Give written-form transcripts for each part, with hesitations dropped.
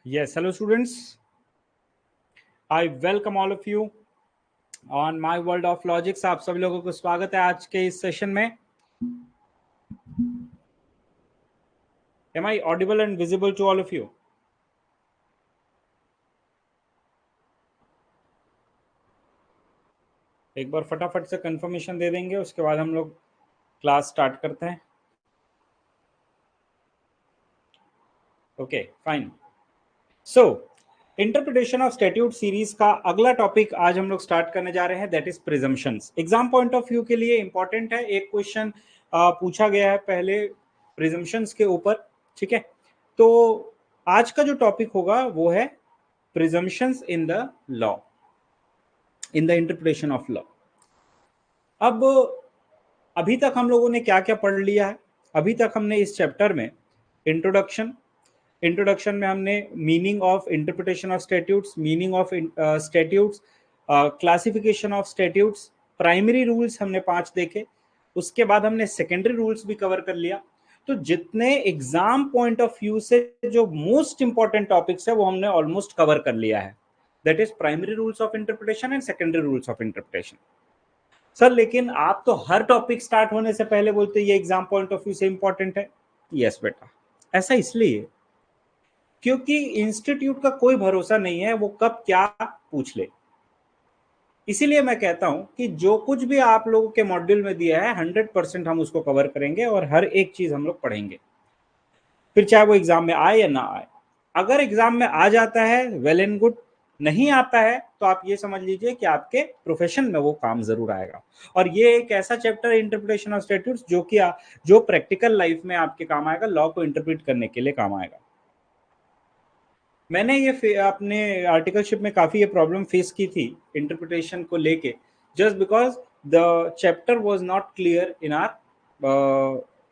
Yes, hello students. I welcome all of you on my world of logics. आप सभी लोगों को स्वागत है आज के इस सेशन में. Am I audible and visible to all of you? एक बार फटाफट से कंफर्मेशन दे देंगे, उसके बाद हम लोग क्लास स्टार्ट करते हैं. Okay, fine. So interpretation of statute series का अगला टॉपिक आज हम लोग स्टार्ट करने जा रहे हैं, that is presumptions. Exam point of view के लिए इंपॉर्टेंट है. एक क्वेश्चन पूछा गया है पहले प्रिजम्पशंस के ऊपर. ठीक है, तो आज का जो टॉपिक होगा वो है presumptions in the law, in the interpretation of law. अब अभी तक हम लोगों ने क्या क्या पढ़ लिया है? अभी तक हमने इस चैप्टर में इंट्रोडक्शन में हमने meaning of interpretation of statutes, meaning of statutes, classification of statutes, primary rules हमने 5 देखे. उसके बाद हमने सेकेंडरी रूल्स भी कवर कर लिया. तो जितने एग्जाम पॉइंट ऑफ व्यू से जो मोस्ट इंपॉर्टेंट टॉपिक्स है वो हमने ऑलमोस्ट कवर कर लिया है. That is primary rules of interpretation and secondary rules of interpretation. Sir लेकिन आप तो हर टॉपिक स्टार्ट होने से पहले बोलते ये एग्जाम पॉइंट ऑफ व्यू से इंपॉर्टेंट है. यस बेटा, ऐसा इसलिए क्योंकि इंस्टीट्यूट का कोई भरोसा नहीं है वो कब क्या पूछ ले. इसीलिए मैं कहता हूं कि जो कुछ भी आप लोगों के मॉड्यूल में दिया है 100% हम उसको कवर करेंगे और हर एक चीज हम लोग पढ़ेंगे, फिर चाहे वो एग्जाम में आए या ना आए. अगर एग्जाम में आ जाता है वेल एंड गुड, नहीं आता है तो आप ये समझ लीजिए कि आपके प्रोफेशन में वो काम जरूर आएगा. और ये एक ऐसा चैप्टर है इंटरप्रिटेशन ऑफ स्टैट्यूट्स जो प्रैक्टिकल लाइफ में आपके काम आएगा, लॉ को इंटरप्रिट करने के लिए काम आएगा. मैंने ये अपने आर्टिकलशिप में काफ़ी ये प्रॉब्लम फेस की थी इंटरप्रिटेशन को लेके, just because the chapter was not clear in our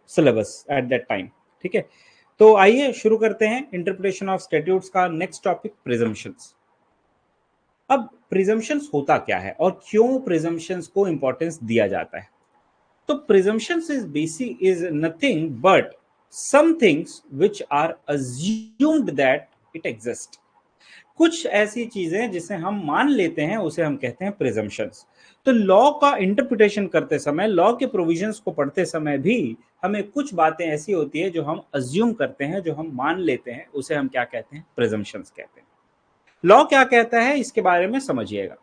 syllabus at that time. ठीक है, तो आइए शुरू करते हैं इंटरप्रिटेशन ऑफ स्टैट्यूट्स का नेक्स्ट टॉपिक, प्रिजम्पशंस. अब प्रिजम्पशंस होता क्या है और क्यों प्रिजम्पशंस को इंपॉर्टेंस दिया जाता है? तो presumptions is nothing but some things which are assumed that it exist. कुछ ऐसी चीजें जिसे हम मान लेते हैं उसे हम कहते हैं प्रिजम्पशंस. तो लॉ का इंटरप्रिटेशन करते समय, लॉ के प्रोविजंस को पढ़ते समय भी हमें कुछ बातें ऐसी होती है जो हम अज्यूम करते हैं, जो हम मान लेते हैं, उसे हम क्या कहते हैं? प्रिजम्पशंस कहते हैं. लॉ क्या कहता है इसके बारे में समझिएगा.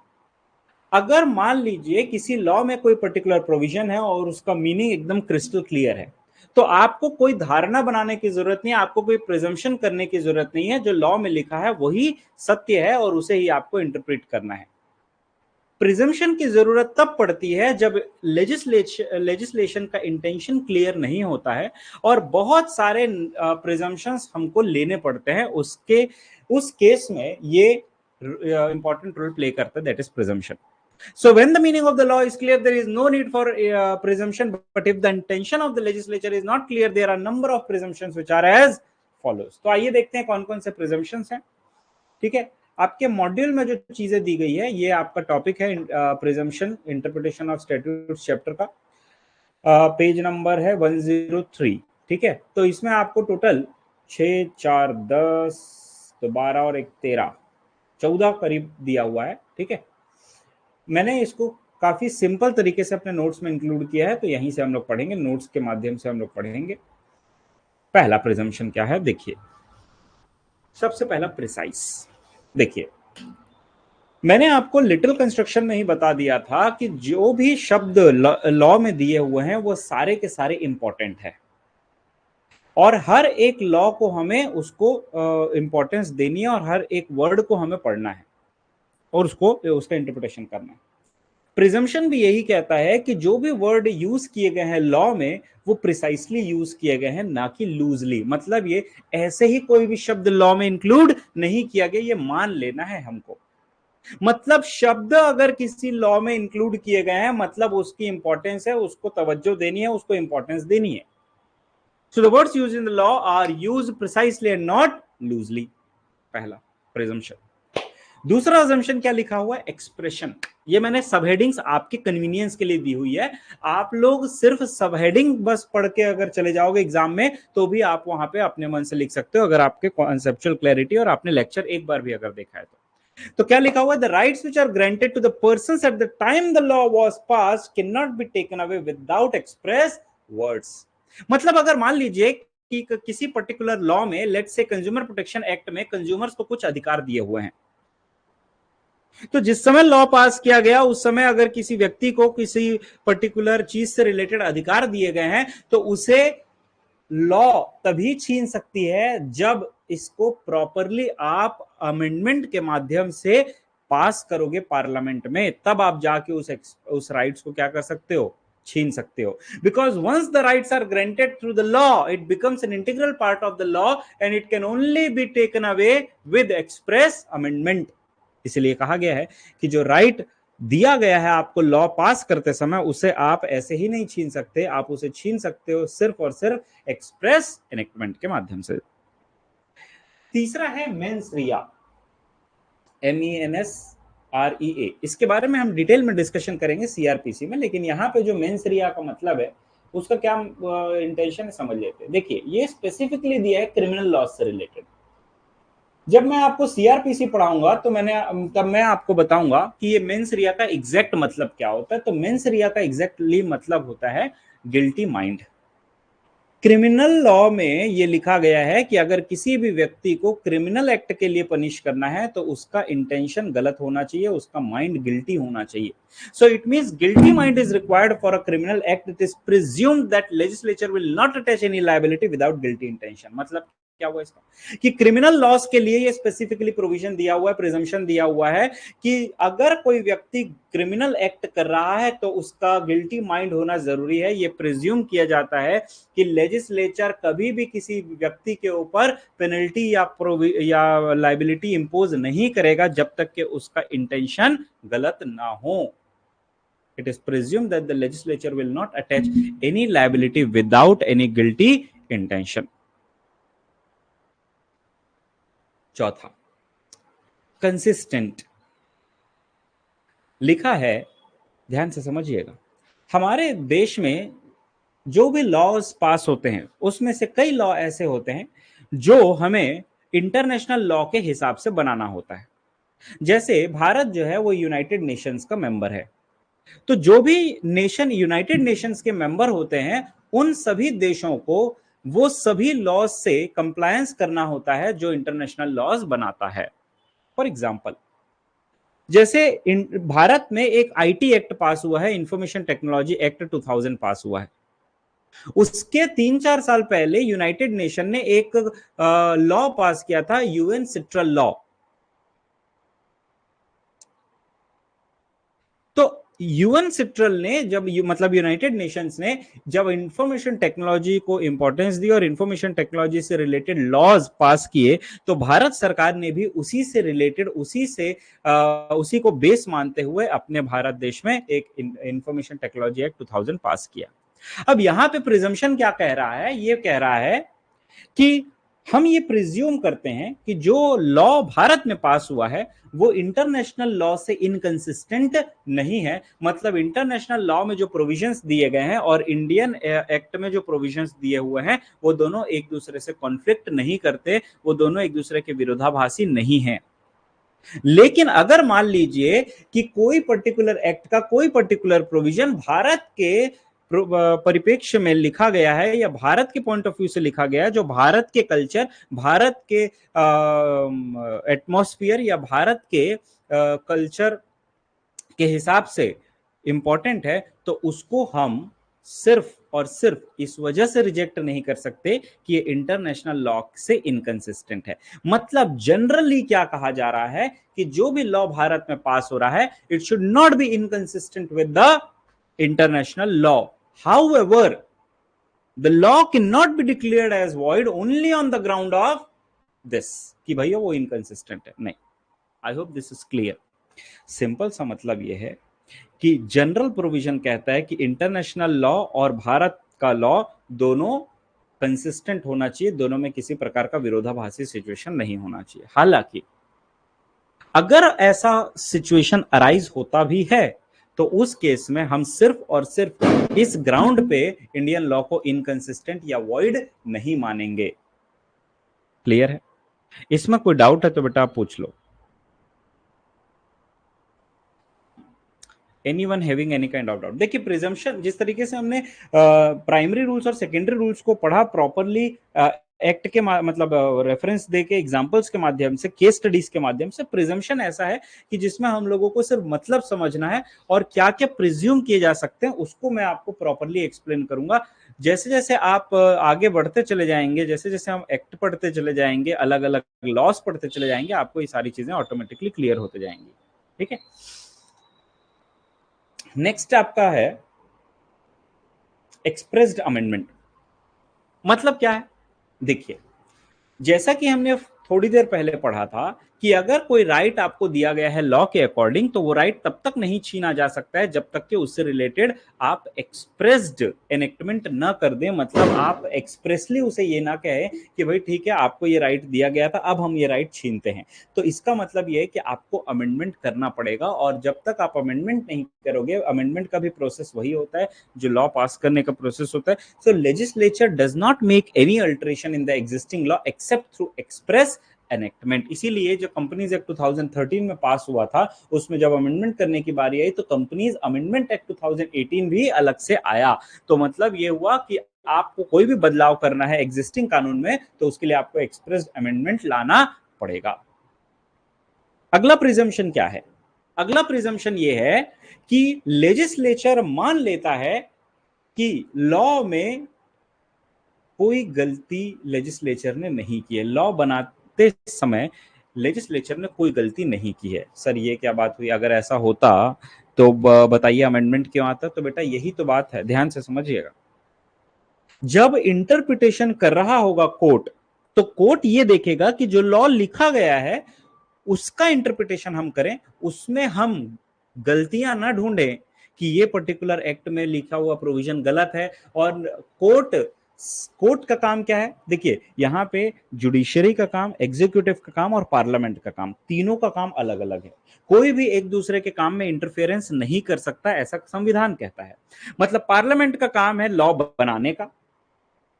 अगर मान लीजिए किसी लॉ में कोई पर्टिकुलर प्रोविजन है और उसका मीनिंग एकदम क्रिस्टल क्लियर है, तो आपको कोई धारणा बनाने की जरूरत नहीं है, आपको कोई प्रिजम्पशन करने की जरूरत नहीं है. जो लॉ में लिखा है वही सत्य है और उसे ही आपको इंटरप्रेट करना है. प्रिजम्पशन की जरूरत तब पड़ती है जब लेजिस्लेशन का इंटेंशन क्लियर नहीं होता है और बहुत सारे प्रिजम्पशंस हमको लेने पड़ते हैं. उस केस में ये इंपॉर्टेंट रोल प्ले करता है, that is presumption. So when the meaning of the law is clear, there is no need for presumption. But if the intention of the legislature is not clear, there are number of presumptions which are as follows. तो आइए देखते हैं कौन कौन से presumptions हैं. ठीक है, आपके मॉड्यूल में जो चीजें दी गई है ये आपका टॉपिक है presumption interpretation of statute chapter का. पेज नंबर है 103. ठीक है, तो इसमें आपको टोटल 6 4 10 तो 12 और 1 13 14 करीब दिया हुआ है. ठीक है, मैंने इसको काफी सिंपल तरीके से अपने नोट्स में इंक्लूड किया है, तो यहीं से हम लोग पढ़ेंगे, नोट्स के माध्यम से हम लोग पढ़ेंगे. पहला प्रिजम्पशन क्या है देखिए. सबसे पहला प्रिसाइज. देखिए, मैंने आपको लिटिल कंस्ट्रक्शन में ही बता दिया था कि जो भी शब्द लॉ में दिए हुए हैं वो सारे के सारे इंपॉर्टेंट है और हर एक लॉ को हमें उसको इंपॉर्टेंस देनी है और हर एक वर्ड को हमें पढ़ना है और उसका इंटरप्रिटेशन करना है. प्रिजम्पशन भी यही कहता है कि जो भी वर्ड यूज किए गए हैं लॉ में वो प्रिसाइसली यूज किए गए हैं, ना कि लूजली. मतलब ये ऐसे ही कोई भी शब्द लॉ में इंक्लूड नहीं किया गया, ये मान लेना है हमको. मतलब शब्द अगर किसी लॉ में इंक्लूड किए गए हैं मतलब उसकी इंपॉर्टेंस है, उसको तवज्जो देनी है, उसको इंपॉर्टेंस देनी है. So the words used in the law are used precisely and not loosely. पहला प्रिजम्पशन. दूसरा अजम्पशन क्या लिखा हुआ है? एक्सप्रेशन. ये मैंने सब हेडिंग्स आपके कन्वीनियंस के लिए दी हुई है। आप लोग सिर्फ सब हेडिंग बस पढ़ के अगर चले जाओगे एग्जाम में तो भी आप वहां पे अपने मन से लिख सकते हो, अगर आपके कॉन्सेप्चुअल क्लैरिटी और आपने लेक्चर एक बार भी अगर देखा है तो क्या लिखा हुआ है? The rights which are granted to the persons at the time the law was passed can not be taken away without express words. मतलब अगर मान लीजिए कि किसी पर्टिकुलर लॉ में, let's say consumer protection act में कंज्यूमर्स को कुछ अधिकार दिए हुए हैं, तो जिस समय लॉ पास किया गया उस समय अगर किसी व्यक्ति को किसी पर्टिकुलर चीज से रिलेटेड अधिकार दिए गए हैं तो उसे लॉ तभी छीन सकती है जब इसको प्रॉपरली आप अमेंडमेंट के माध्यम से पास करोगे पार्लियामेंट में, तब आप जाके उस राइट्स को क्या कर सकते हो? छीन सकते हो। Because once the rights are granted through the law it becomes an integral part of the law and it can only be taken away with express amendment. इसलिए कहा गया है कि जो राइट दिया गया है आपको लॉ पास करते समय, उसे आप ऐसे ही नहीं छीन सकते, आप उसे छीन सकते हो सिर्फ और सिर्फ एक्सप्रेस एनेक्टमेंट के माध्यम से। तीसरा है मेंस रिया, MENSREA। इसके बारे में हम डिटेल में डिस्कशन करेंगे सीआरपीसी में, लेकिन यहाँ पे जो मेंस रिया का मतलब है उसका क्या इंटेंशन है समझ लेते हैं। देखिए, ये स्पेसिफिकली दिया है क्रिमिनल लॉ से रिलेटेड। जब मैं आपको सीआरपीसी पढ़ाऊंगा तो तब मैं आपको बताऊंगा कि ये मेंस रिया का एग्जैक्ट मतलब क्या होता है। तो मेंस रिया का एग्जैक्टली मतलब होता है गिल्टी माइंड। क्रिमिनल लॉ में ये लिखा गया है कि अगर किसी भी व्यक्ति को क्रिमिनल एक्ट के लिए पनिश करना है तो उसका इंटेंशन गलत होना चाहिए, उसका माइंड गिल्टी होना चाहिए। So it means guilty mind is required for a criminal act. It is presumed that legislature will not attach any liability without guilty intention. मतलब क्या हुआ इसका? कि क्रिमिनल लॉस के लिए ये स्पेसिफिकली प्रोविजन दिया हुआ है, प्रिजम्पशन दिया हुआ है कि अगर कोई व्यक्ति क्रिमिनल एक्ट कर रहा है तो उसका गिल्टी माइंड होना जरूरी है। ये प्रिज्यूम किया जाता है कि लेजिस्लेचर कभी भी किसी व्यक्ति के ऊपर पेनल्टी या लाइबिलिटी इंपोज नहीं करेगा जब तक कि उसका इंटेंशन गलत ना हो। It is presumed that the legislature will not attach any liability without any guilty intention. चौथा, कंसिस्टेंट लिखा है, ध्यान से समझिएगा। हमारे देश में जो भी लॉज पास होते हैं उसमें से कई लॉ ऐसे होते हैं जो हमें इंटरनेशनल लॉ के हिसाब से बनाना होता है। जैसे भारत जो है वो यूनाइटेड नेशंस का मेंबर है, तो जो भी नेशन यूनाइटेड नेशंस के मेंबर होते हैं उन सभी देशों को वो सभी लॉज से कंप्लायंस करना होता है जो इंटरनेशनल लॉज बनाता है। फॉर एग्जाम्पल, जैसे भारत में एक आईटी एक्ट पास हुआ है, इंफॉर्मेशन टेक्नोलॉजी एक्ट 2000 पास हुआ है। उसके 3-4 साल पहले यूनाइटेड नेशन ने एक लॉ पास किया था, यूएन सिट्रल लॉ। तो यूएन सिट्रल ने मतलब यूनाइटेड नेशंस ने जब इंफॉर्मेशन टेक्नोलॉजी को इंपॉर्टेंस दी और इंफॉर्मेशन टेक्नोलॉजी से रिलेटेड लॉज पास किए, तो भारत सरकार ने भी उसी से रिलेटेड उसी को बेस मानते हुए अपने भारत देश में एक इंफॉर्मेशन टेक्नोलॉजी एक्ट 2000 पास किया। अब यहां पे प्रिजम्पशन क्या कह रहा है? ये कह रहा है कि हम ये प्रिज्यूम करते हैं कि जो लॉ भारत में पास हुआ है वो इंटरनेशनल लॉ से इनकंसिस्टेंट नहीं है। मतलब इंटरनेशनल लॉ में जो प्रोविजंस दिए गए हैं और इंडियन एक्ट में जो प्रोविजंस दिए हुए हैं वो दोनों एक दूसरे से कॉन्फ्लिक्ट नहीं करते, वो दोनों एक दूसरे के विरोधाभासी नहीं है। लेकिन अगर मान लीजिए कि कोई पर्टिकुलर एक्ट का कोई पर्टिकुलर प्रोविजन भारत के परिप्रेक्ष्य में लिखा गया है या भारत के पॉइंट ऑफ व्यू से लिखा गया है, जो भारत के कल्चर, भारत के एटमॉस्फेयर या भारत के कल्चर के हिसाब से इंपॉर्टेंट है, तो उसको हम सिर्फ और सिर्फ इस वजह से रिजेक्ट नहीं कर सकते कि ये इंटरनेशनल लॉ से इनकंसिस्टेंट है। मतलब जनरली क्या कहा जा रहा है कि जो भी लॉ भारत में पास हो रहा है it should not be inconsistent with the international law. However the law can not be declared as void only on the ground of this कि भैया वो इनकंसिस्टेंट है। नहीं, I hope this is clear. Simple सा मतलब यह है कि जनरल प्रोविजन कहता है कि इंटरनेशनल लॉ और भारत का लॉ दोनों कंसिस्टेंट होना चाहिए, दोनों में किसी प्रकार का विरोधाभासी सिचुएशन नहीं होना चाहिए। हालांकि अगर ऐसा सिचुएशन अराइज होता भी है तो उस केस में हम सिर्फ और सिर्फ इस ग्राउंड पे इंडियन लॉ को इनकंसिस्टेंट या वॉइड नहीं मानेंगे। क्लियर है? इसमें कोई डाउट है तो बेटा आप पूछ लो। Anyone having any kind of doubt? देखिए, प्रिजम्पशन जिस तरीके से हमने प्राइमरी रूल्स और सेकेंडरी रूल्स को पढ़ा प्रॉपरली, एक्ट के मतलब रेफरेंस दे के, एग्जांपल्स के माध्यम से, केस स्टडीज के माध्यम से, प्रिजम्पशन ऐसा है कि जिसमें हम लोगों को सिर्फ मतलब समझना है और क्या क्या प्रिज्यूम किए जा सकते हैं उसको मैं आपको प्रॉपरली एक्सप्लेन करूंगा। जैसे जैसे आप आगे बढ़ते चले जाएंगे, जैसे जैसे हम एक्ट पढ़ते चले जाएंगे, अलग अलग लॉस पढ़ते चले जाएंगे, आपको ये सारी चीजें ऑटोमेटिकली क्लियर होते जाएंगी। ठीक है, नेक्स्ट आपका है एक्सप्रेस्ड अमेंडमेंट। मतलब क्या है? देखिए, जैसा कि हमने थोड़ी देर पहले पढ़ा था कि अगर कोई राइट आपको दिया गया है लॉ के अकॉर्डिंग, तो वो राइट तब तक नहीं छीना जा सकता है जब तक कि उससे रिलेटेड आप एक्सप्रेस्ड एनेक्टमेंट ना कर दें। मतलब आप एक्सप्रेसली उसे ये ना कहे कि भाई ठीक है, आपको ये राइट दिया गया था, अब हम ये राइट छीनते हैं। तो इसका मतलब ये है कि आपको अमेंडमेंट करना पड़ेगा, और जब तक आप अमेंडमेंट नहीं करोगे, अमेंडमेंट का भी प्रोसेस वही होता है जो लॉ पास करने का प्रोसेस होता है। So legislature does not make any alteration in the existing law except through express enactment. इसीलिए जो कंपनीज एक्ट 2013 में पास हुआ था, उसमें जब अमेंडमेंट करने की बारी आई तो कंपनीज अमेंडमेंट एक्ट 2018 भी अलग से आया। तो मतलब ये हुआ कि आपको कोई भी बदलाव करना है एग्जिस्टिंग कानून में तो उसके लिए आपको एक्सप्रेस अमेंडमेंट लाना पड़ेगा। अगला प्रिजम्पशन क्या है? अगला प्रिजम्पशन ये है कि लेजिस्लेचर मान लेता है कि लॉ में कोई गलती लेजिस्लेचर ने नहीं की है, लॉ बनाते समय लेजिस्लेचर ने कोई गलती नहीं की है। सर ये क्या बात हुई? अगर ऐसा होता तो बताइए अमेंडमेंट क्यों आता? तो बेटा यही तो बात है, ध्यान से समझिएगा। जब इंटरप्रिटेशन कर रहा होगा कोर्ट, तो कोर्ट ये देखेगा कि जो लॉ लिखा गया है उसका इंटरप्रिटेशन हम करें, उसमें हम गलतियां ना ढूंढें कि ये पर्टिकुलर एक्ट में लिखा हुआ प्रोविजन गलत है। और कोर्ट का काम क्या है? देखिए, यहां पे जुडिशरी का काम, एग्जीक्यूटिव का काम और पार्लियामेंट का काम, तीनों का काम अलग अलग है। कोई भी एक दूसरे के काम में इंटरफेरेंस नहीं कर सकता, ऐसा संविधान कहता है। मतलब पार्लियामेंट का काम है लॉ बनाने का,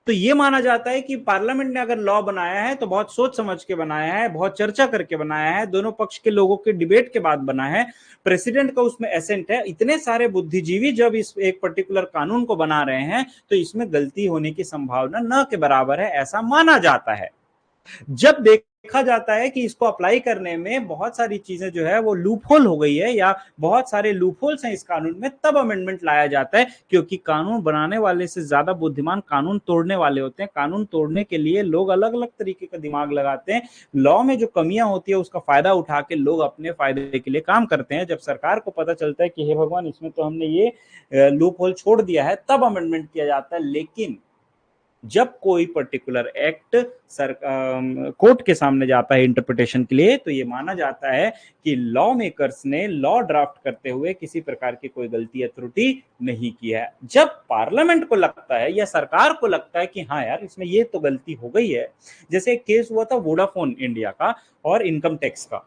तो ये माना जाता है कि पार्लियामेंट ने अगर लॉ बनाया है तो बहुत सोच समझ के बनाया है, बहुत चर्चा करके बनाया है, दोनों पक्ष के लोगों के डिबेट के बाद बना है, प्रेसिडेंट का उसमें एसेंट है। इतने सारे बुद्धिजीवी जब इस एक पर्टिकुलर कानून को बना रहे हैं तो इसमें गलती होने की संभावना न के बराबर है, ऐसा माना जाता है। जब देखा जाता है कि इसको अप्लाई करने में बहुत सारी चीजें जो है वो लूपहोल हो गई है या बहुत सारे लूपहोल्स हैं इस कानून में, तब अमेंडमेंट लाया जाता है। क्योंकि कानून बनाने वाले से ज्यादा बुद्धिमान कानून तोड़ने वाले होते हैं। कानून तोड़ने के लिए लोग अलग अलग तरीके का दिमाग लगाते हैं। लॉ में जो कमियां होती है उसका फायदा उठा के लोग अपने फायदे के लिए काम करते हैं। जब सरकार को पता चलता है कि हे भगवान, इसमें तो हमने ये लूपहोल छोड़ दिया है, तब अमेंडमेंट किया जाता है। लेकिन जब कोई पर्टिकुलर एक्ट कोर्ट के सामने जाता है इंटरप्रिटेशन के लिए, तो ये माना जाता है कि लॉ मेकर्स ने लॉ ड्राफ्ट करते हुए किसी प्रकार की कोई गलती या त्रुटि नहीं की है। जब पार्लियामेंट को लगता है या सरकार को लगता है कि हाँ यार, इसमें ये तो गलती हो गई है, जैसे एक केस हुआ था वोडाफोन इंडिया का और इनकम टैक्स का।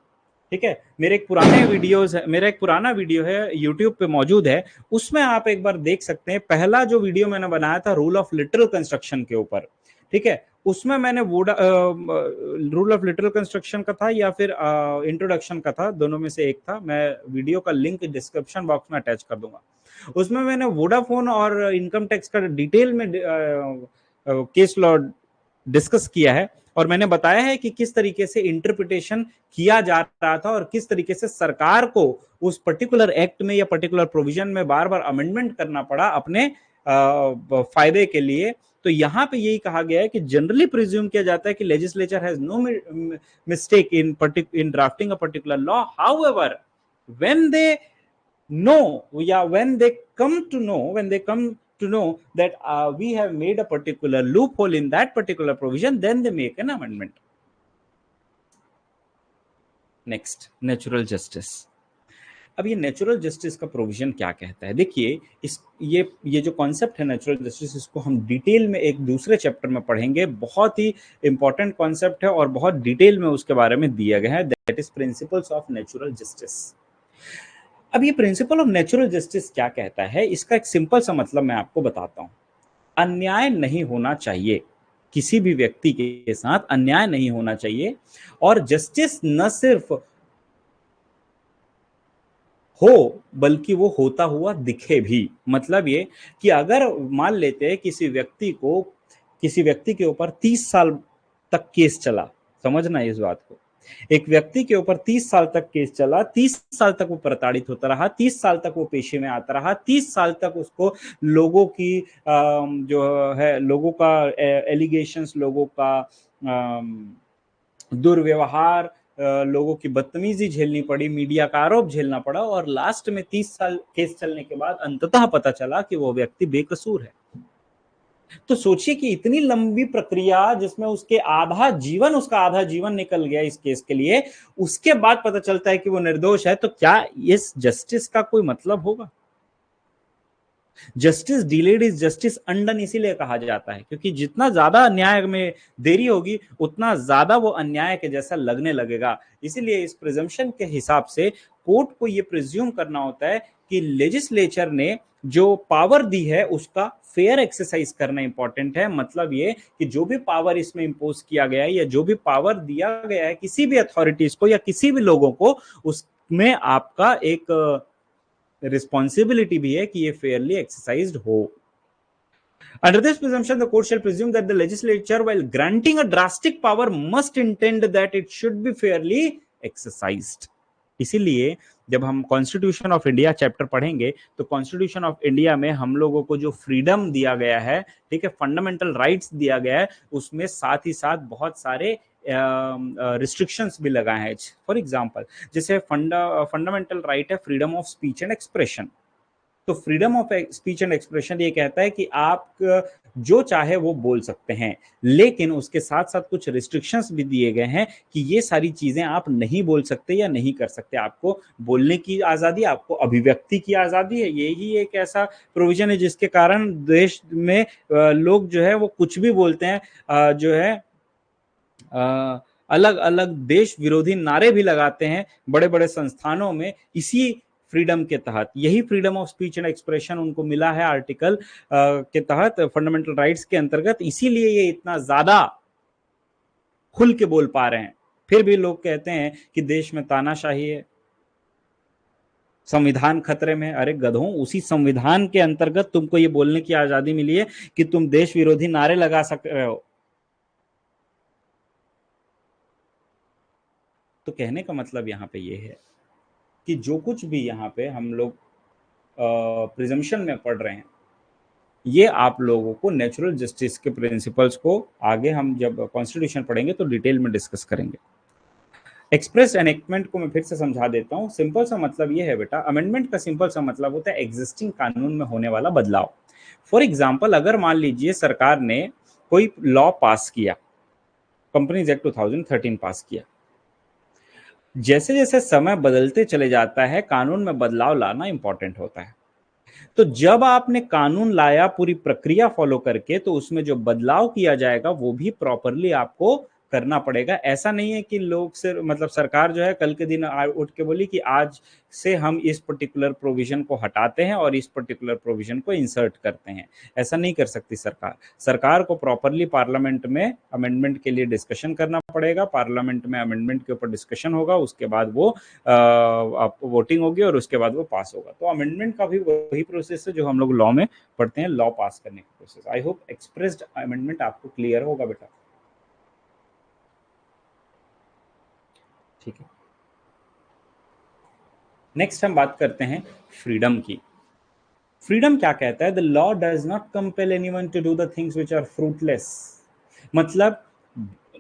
ठीक है, मेरा एक पुराना वीडियो है यूट्यूब पे मौजूद है, उसमें आप एक बार देख सकते हैं। पहला जो वीडियो मैंने बनाया था रूल ऑफ लिटरल कंस्ट्रक्शन के ऊपर, ठीक है, उसमें मैंने रूल ऑफ लिटरल कंस्ट्रक्शन का था या फिर इंट्रोडक्शन का था, दोनों में से एक था। मैं वीडियो का लिंक डिस्क्रिप्शन बॉक्स में अटैच कर दूंगा। उसमें मैंने वोडाफोन और इनकम टैक्स का डिटेल में केस लॉ डिस्कस किया है, और मैंने बताया है कि किस तरीके से इंटरप्रिटेशन किया जा रहा था और किस तरीके से सरकार को उस पर्टिकुलर एक्ट में या पर्टिकुलर प्रोविजन में बार बार अमेंडमेंट करना पड़ा अपने फायदे के लिए। तो यहां पे यही कहा गया है कि जनरली प्रिज्यूम किया जाता है कि legislature has no mistake in drafting a particular law. However, when they know yeah when they come to know that we have made a particular loophole in that particular provision, then they make an amendment. Next, natural justice. अब ये natural justice का provision क्या कहता है? देखिए, इस ये जो कॉन्सेप्ट है नेचुरल जस्टिस, इसको हम डिटेल में एक दूसरे चैप्टर में पढ़ेंगे। बहुत ही इंपॉर्टेंट कॉन्सेप्ट है और बहुत डिटेल में उसके बारे में दिया गया है, that is principles of natural justice. अब ये प्रिंसिपल ऑफ नेचुरल जस्टिस क्या कहता है, इसका एक सिंपल सा मतलब मैं आपको बताता हूं। अन्याय नहीं होना चाहिए, किसी भी व्यक्ति के साथ अन्याय नहीं होना चाहिए, और जस्टिस न सिर्फ हो बल्कि वो होता हुआ दिखे भी। मतलब ये कि अगर मान लेते हैं किसी व्यक्ति के ऊपर 30 साल तक केस चला, समझना इस बात को, एक व्यक्ति के ऊपर 30 साल तक केस चला, 30 साल तक वो प्रताड़ित होता रहा, 30 साल तक वो पेशे में आता रहा, 30 साल तक उसको लोगों की जो है लोगों का एलिगेशंस, लोगों का दुर्व्यवहार, लोगों की बदतमीजी झेलनी पड़ी, मीडिया का आरोप झेलना पड़ा, और लास्ट में 30 साल केस चलने के बाद अंततः पता चला कि वो व्यक्ति बेकसूर है। तो सोचिए कि इतनी लंबी प्रक्रिया जिसमें उसका आधा जीवन निकल गया इस केस के लिए, उसके बाद पता चलता है कि वो निर्दोष है, तो क्या इस जस्टिस का कोई मतलब होगा? Justice delayed is justice undone इसीलिए कहा जाता है क्योंकि जितना ज्यादा अन्याय में देरी होगी उतना ज्यादा वो अन्याय के जैसा लगने लगेगा। इसीलिए इस प्रिजम्पशन के हिसाब से कोर्ट को ये प्रिज्यूम करना होता है कि लेजिस्लेचर ने जो पावर दी है उसका फेयर एक्सरसाइज करना इंपॉर्टेंट है। मतलब ये कि जो भी पावर इसमें इंपोज किया गया है या जो भी पावर दिया गया है किसी भी अथॉरिटीज को या किसी भी लोगों को, उसमें आपका एक रिस्पॉन्सिबिलिटी भी है कि ये फेयरली एक्सरसाइज्ड हो। Under this presumption, the court shall presume that the legislature, while granting a drastic power, must intend that it should be fairly exercised. इसीलिए जब हम कॉन्स्टिट्यूशन ऑफ इंडिया चैप्टर पढ़ेंगे तो कॉन्स्टिट्यूशन ऑफ इंडिया में हम लोगों को जो फ्रीडम दिया गया है, ठीक है, फंडामेंटल राइट्स दिया गया है, उसमें साथ ही साथ बहुत सारे रिस्ट्रिक्शंस भी लगाए हैं। फॉर एग्जांपल, जैसे फंडामेंटल राइट है freedom of speech and expression. तो freedom of speech and expression ये कहता है कि आप जो चाहे वो बोल सकते हैं, लेकिन उसके साथ साथ कुछ रिस्ट्रिक्शंस भी दिए गए हैं कि ये सारी चीजें आप नहीं बोल सकते या नहीं कर सकते। आपको बोलने की आजादी, आपको अभिव्यक्ति की आजादी है। यही एक ऐसा प्रोविजन है जिसके कारण देश में लोग जो है वो कुछ भी बोलते हैं, जो है अलग अलग देश विरोधी नारे भी लगाते हैं बड़े बड़े संस्थानों में, इसी फ्रीडम के तहत। यही freedom of speech and expression उनको मिला है आर्टिकल के तहत, फंडामेंटल राइट्स के अंतर्गत। इसीलिए ये इतना ज्यादा खुल के बोल पा रहे हैं। फिर भी लोग कहते हैं कि देश में तानाशाही है, संविधान खतरे में। अरे गधों, उसी संविधान के अंतर्गत तुमको ये बोलने की आजादी मिली है कि तुम देश विरोधी नारे लगा सक रहे हो। तो कहने का मतलब यहां पे ये है कि जो कुछ भी यहाँ पे हम लोग प्रिजम्पशन में पढ़ रहे हैं, ये आप लोगों को नेचुरल जस्टिस के प्रिंसिपल्स को आगे हम जब कॉन्स्टिट्यूशन पढ़ेंगे तो डिटेल में डिस्कस करेंगे। एक्सप्रेस एनेक्टमेंट को मैं फिर से समझा देता हूँ। सिंपल सा मतलब ये है बेटा, अमेंडमेंट का सिंपल सा मतलब होता है एग्जिस्टिंग कानून में होने वाला बदलाव। फॉर एग्जाम्पल, अगर मान लीजिए सरकार ने कोई लॉ पास किया, कंपनीज एक्ट 2013 पास किया, जैसे जैसे समय बदलते चले जाता है कानून में बदलाव लाना इंपॉर्टेंट होता है। तो जब आपने कानून लाया पूरी प्रक्रिया फॉलो करके, तो उसमें जो बदलाव किया जाएगा वो भी प्रॉपरली आपको करना पड़ेगा। ऐसा नहीं है कि लोग सिर्फ मतलब सरकार जो है कल के दिन उठ के बोली कि आज से हम इस पर्टिकुलर प्रोविजन को हटाते हैं और इस पर्टिकुलर प्रोविजन को इंसर्ट करते हैं। ऐसा नहीं कर सकती सरकार। सरकार को प्रॉपरली पार्लियामेंट में अमेंडमेंट के लिए डिस्कशन करना पड़ेगा। पार्लियामेंट में अमेंडमेंट के ऊपर डिस्कशन होगा, उसके बाद वो वोटिंग होगी और उसके बाद वो पास होगा। तो अमेंडमेंट का भी वही प्रोसेस है जो हम लोग लॉ में पढ़ते हैं, लॉ पास करने का process. I hope expressed amendment आपको क्लियर होगा बेटा। ठीक है, नेक्स्ट हम बात करते हैं फ्रीडम की। फ्रीडम क्या कहता है? The law does not compel anyone to do the things which are fruitless. मतलब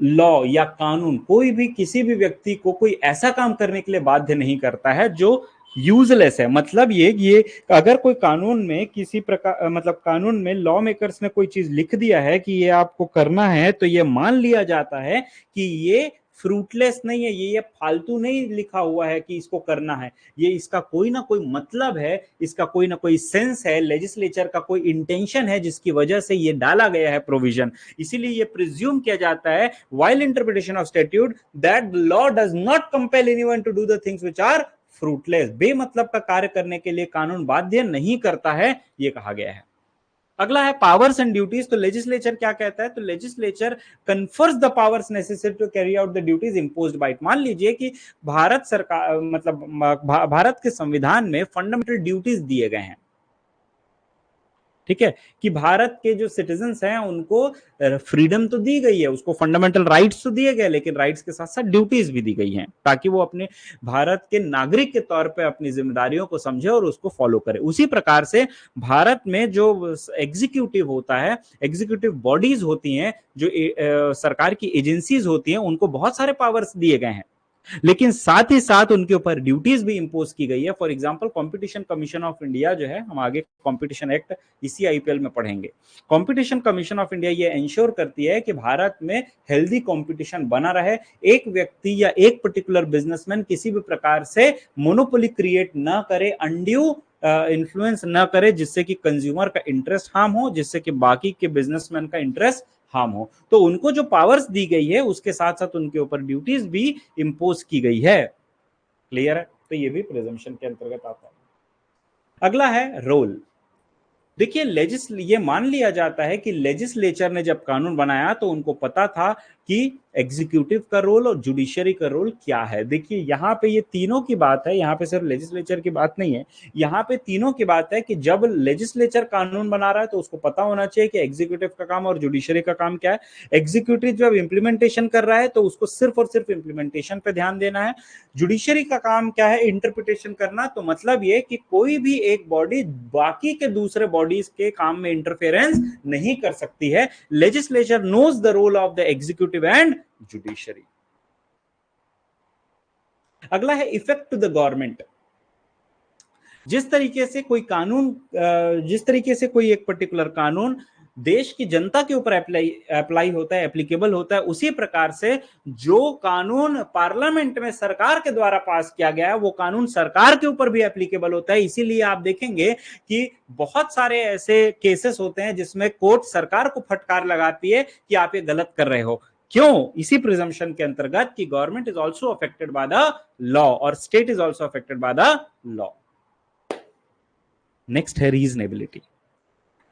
लॉ या कानून कोई भी किसी भी व्यक्ति को कोई ऐसा काम करने के लिए बाध्य नहीं करता है जो यूजलेस है। मतलब ये अगर कोई कानून में किसी प्रकार मतलब कानून में लॉ मेकर्स ने कोई चीज लिख दिया है कि ये आपको करना है, तो ये मान लिया जाता है कि ये फ्रूटलेस नहीं है, ये फालतू नहीं लिखा हुआ है कि इसको करना है, ये इसका कोई ना कोई मतलब है, इसका कोई ना कोई सेंस है, लेजिस्लेचर का कोई इंटेंशन है जिसकी वजह से ये डाला गया है प्रोविजन। इसीलिए ये प्रिज्यूम किया जाता है while interpretation of statute that the law does not compel anyone to do the things which are fruitless. बेमतलब का कार्य करने के लिए कानून बाध्य नहीं करता है, ये कहा गया है। अगला है पावर्स एंड ड्यूटीज। तो लेजिस्लेचर क्या कहता है? तो legislature confers the powers necessary to carry out the duties imposed by it. मान लीजिए कि भारत सरकार मतलब भारत के संविधान में फंडामेंटल ड्यूटीज दिए गए हैं, ठीक है, कि भारत के जो सिटीजन्स हैं उनको फ्रीडम तो दी गई है, उसको फंडामेंटल राइट्स तो दिए गए, लेकिन राइट्स के साथ साथ ड्यूटीज भी दी गई हैं ताकि वो अपने भारत के नागरिक के तौर पे अपनी जिम्मेदारियों को समझे और उसको फॉलो करे। उसी प्रकार से भारत में जो एग्जीक्यूटिव होता है, एग्जीक्यूटिव बॉडीज होती हैं, जो सरकार की एजेंसीज होती हैं, उनको बहुत सारे पावर्स दिए गए हैं, लेकिन साथ ही साथ उनके ऊपर ड्यूटीज भी इंपोज की गई है। For example competition commission of India जो है, हम आगे कंपटीशन एक्ट इसी आईपीएल में पढ़ेंगे। कंपटीशन कमीशन ऑफ इंडिया ये इंश्योर करती है कि भारत में हेल्दी कंपटीशन बना रहे, एक व्यक्ति या एक पर्टिकुलर बिजनेसमैन किसी भी प्रकार से मोनोपोली क्रिएट ना करे, अनड्यू इन्फ्लुएंस ना करे, जिससे कि कंज्यूमर का इंटरेस्ट हार्म हो, जिससे कि बाकी के बिजनेसमैन का इंटरेस्ट हार्म हो। तो उनको जो पावर्स दी गई है उसके साथ साथ उनके ऊपर ड्यूटीज भी इंपोज की गई है। क्लियर है? तो ये भी प्रिजम्पशन के अंतर्गत आता है। अगला है रोल। देखिए ये मान लिया जाता है कि लेजिस्लेचर ने जब कानून बनाया तो उनको पता था कि एग्जीक्यूटिव का रोल और जुडिशरी का रोल क्या है। देखिए यहाँ पे ये तीनों की बात है, यहाँ पे सिर्फ लेजिस्लेचर की बात नहीं है, यहाँ पे तीनों की बात है कि जब लेजिस्लेचर कानून बना रहा है तो उसको पता होना चाहिए कि एग्जीक्यूटिव का काम और जुडिशरी का काम क्या है। एग्जीक्यूटिव जब इंप्लीमेंटेशन कर रहा है तो उसको सिर्फ और सिर्फ इंप्लीमेंटेशन पे ध्यान देना है। जुडिशरी का काम क्या है? इंटरप्रिटेशन करना। तो मतलब ये कि कोई भी एक बॉडी बाकी के दूसरे बॉडीज के काम में इंटरफेरेंस नहीं कर सकती है। Legislature knows the role of the executive and judiciary. अगला है इफेक्ट टू द गवर्नमेंट। जिस तरीके से कोई कानून जिस तरीके से कोई एक पर्टिकुलर कानून देश की जनता के ऊपर अप्लाई होता है, एप्लीकेबल होता है, उसी प्रकार से जो कानून पार्लियामेंट में सरकार के द्वारा पास किया गया है वो कानून सरकार के ऊपर भी एप्लीकेबल होता है। इसीलिए आप देखेंगे कि बहुत सारे ऐसे केसेस होते हैं जिसमें कोर्ट सरकार को फटकार लगाती है कि आप ये गलत कर रहे हो। क्यों? इसी प्रिजम्पशन के अंतर्गत कि government is also affected by the law और state is also affected by the law. Next है रीजनेबिलिटी।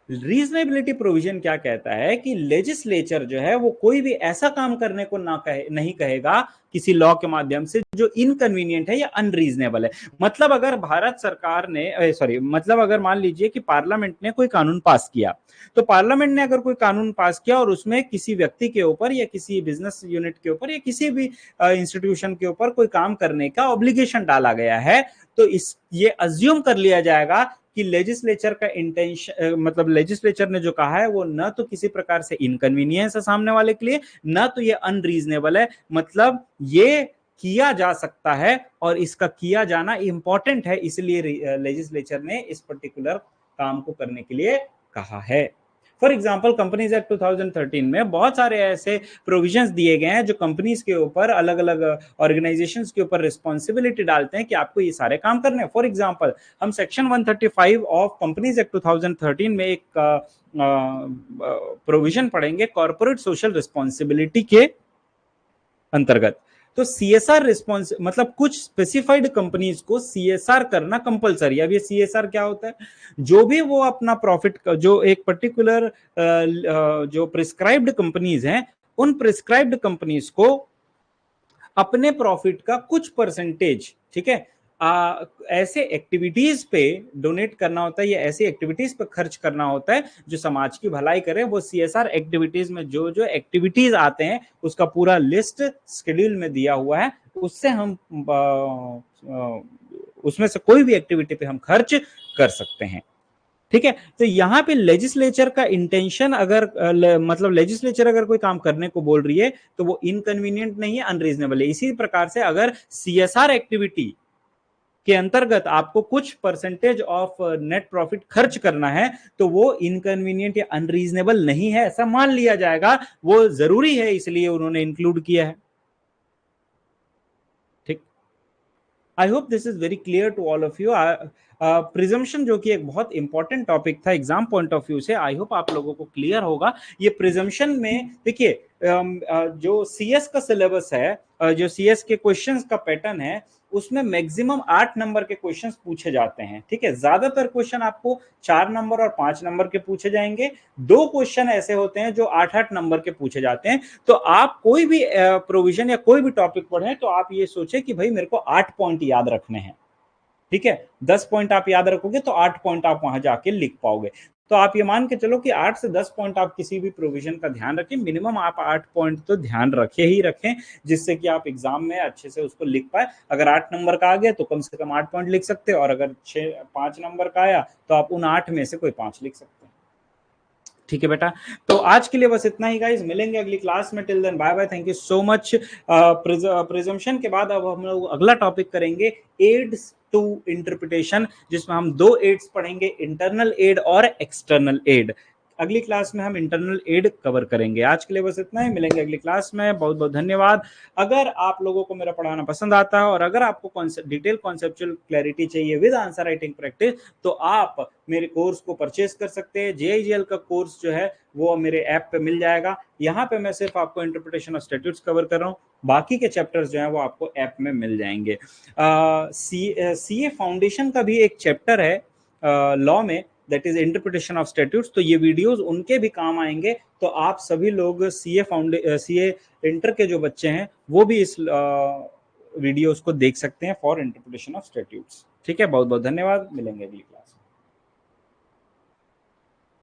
रीजनेबिलिटी प्रोविजन क्या कहता है कि लेजिस्लेचर जो है वो कोई भी ऐसा काम करने को नहीं कहेगा किसी लॉ के माध्यम से जो इनकन्वीनियंट है या अनरीजनेबल है। मतलब अगर भारत सरकार ने मतलब अगर मान लीजिए कि पार्लियामेंट ने कोई कानून पास किया, तो पार्लियामेंट ने अगर कोई कानून पास किया और उसमें किसी व्यक्ति के ऊपर या किसी बिजनेस यूनिट के ऊपर या किसी भी इंस्टीट्यूशन के ऊपर कोई काम करने का ऑब्लिगेशन डाला गया है, तो ये अज्यूम कर लिया जाएगा कि लेजिस्लेचर का इंटेंशन मतलब लेजिस्लेचर ने जो कहा है वो न तो किसी प्रकार से इनकन्वीनियंस है सामने वाले के लिए, न तो ये अनरीजनेबल है। मतलब ये किया जा सकता है और इसका किया जाना इंपॉर्टेंट है, इसलिए लेजिस्लेचर ने इस पर्टिकुलर काम को करने के लिए कहा है। फॉर एग्जाम्पल कंपनीज एक्ट 2013 में बहुत सारे ऐसे प्रोविजंस दिए गए हैं जो कंपनीज के ऊपर, अलग अलग ऑर्गेनाइजेशंस के ऊपर रिस्पॉन्सिबिलिटी डालते हैं कि आपको ये सारे काम करने हैं। फॉर एग्जाम्पल हम सेक्शन 135 ऑफ कंपनीज एक्ट 2013 में एक प्रोविजन पढ़ेंगे कॉर्पोरेट सोशल रिस्पॉन्सिबिलिटी के अंतर्गत। तो सीएसआर रिस्पॉन्स मतलब कुछ स्पेसिफाइड कंपनीज को सीएसआर करना कंपलसरी। अब ये सीएसआर क्या होता है? जो भी वो अपना प्रॉफिट जो एक पर्टिकुलर जो प्रिस्क्राइब्ड कंपनीज हैं, उन प्रिस्क्राइब्ड कंपनीज को अपने प्रॉफिट का कुछ परसेंटेज, ठीक है, ऐसे एक्टिविटीज पे डोनेट करना होता है या ऐसी एक्टिविटीज पे खर्च करना होता है जो समाज की भलाई करे। वो सीएसआर एक्टिविटीज में जो जो एक्टिविटीज आते हैं उसका पूरा लिस्ट शेड्यूल में दिया हुआ है, उससे हम उसमें से कोई भी एक्टिविटी पे हम खर्च कर सकते हैं। ठीक है, तो यहाँ पे लेजिस्लेचर का इंटेंशन अगर मतलब लेजिस्लेचर अगर कोई काम करने को बोल रही है तो वो इनकन्वीनियंट नहीं है, अनरीजनेबल है। इसी प्रकार से अगर सीएसआर एक्टिविटी के अंतर्गत आपको कुछ परसेंटेज ऑफ नेट प्रॉफिट खर्च करना है तो वो इनकन्वीनियंट या अनरीजनेबल नहीं है, ऐसा मान लिया जाएगा। वो जरूरी है, इसलिए उन्होंने इंक्लूड किया है। I hope this is very clear to all of you. Presumption जो कि एक बहुत इंपॉर्टेंट टॉपिक था एग्जाम पॉइंट ऑफ व्यू से, आई होप आप लोगों को क्लियर होगा। ये प्रिजम्पशन में देखिए जो सीएस का सिलेबस है, जो सीएस के क्वेश्चंस का पैटर्न है, उसमें मैक्सिमम 8 नंबर के क्वेश्चंस पूछे जाते हैं। ठीक है, ज्यादातर क्वेश्चन आपको 4 नंबर और 5 नंबर के पूछे जाएंगे। 2 क्वेश्चन ऐसे होते हैं जो 8-8 नंबर के पूछे जाते हैं। तो आप कोई भी प्रोविजन या कोई भी टॉपिक पढ़ें तो आप ये सोचे कि भाई मेरे को 8 पॉइंट याद रखने हैं। ठीक है, 10 पॉइंट आप याद रखोगे तो 8 पॉइंट आप वहां जाके लिख पाओगे। तो आप ये मान के चलो कि 8 से 10 पॉइंट आप किसी भी प्रोविजन का ध्यान रखें, मिनिमम आप 8 पॉइंट तो ध्यान रखे ही रखें, जिससे कि आप एग्जाम में अच्छे से उसको लिख पाए। अगर 8 नंबर का आ गया तो कम से कम 8 पॉइंट लिख सकते हैं, और अगर 5 नंबर का आया तो आप उन 8 में से कोई 5 लिख सकते हैं। ठीक है बेटा, तो आज के लिए बस इतना ही गाइस, मिलेंगे अगली क्लास में। Till then bye bye, thank you so much. Presumption के बाद अब हम लोग अगला टॉपिक करेंगे एड्स टू इंटरप्रिटेशन, जिसमें हम 2 एड्स पढ़ेंगे, इंटरनल एड और एक्सटर्नल एड। अगली क्लास में हम इंटरनल एड कवर करेंगे। आज के लिए बस इतना ही, मिलेंगे अगली क्लास में। बहुत बहुत धन्यवाद। अगर आप लोगों को मेरा पढ़ाना पसंद आता है और अगर आपको डिटेल कॉन्सेप्चुअल क्लैरिटी चाहिए विद आंसर राइटिंग प्रैक्टिस, तो आप मेरे कोर्स को परचेज कर सकते हैं। JIGL का कोर्स जो है वो मेरे ऐप पे मिल जाएगा। यहाँ पे मैं सिर्फ आपको इंटरप्रिटेशन ऑफ स्टैट्यूट्स कवर कर रहा हूँ, बाकी के चैप्टर्स जो हैं वो आपको ऐप में मिल जाएंगे। CA फाउंडेशन का भी एक चैप्टर है लॉ में, that is interpretation of statutes. तो ये वीडियोस उनके भी काम आएंगे। तो आप सभी लोग CA इंटर के जो बच्चे हैं वो भी इस वीडियोस को देख सकते हैं फॉर इंटरप्रिटेशन ऑफ स्टैट्यूट्स। ठीक है, बहुत बहुत धन्यवाद, मिलेंगे अगली क्लास।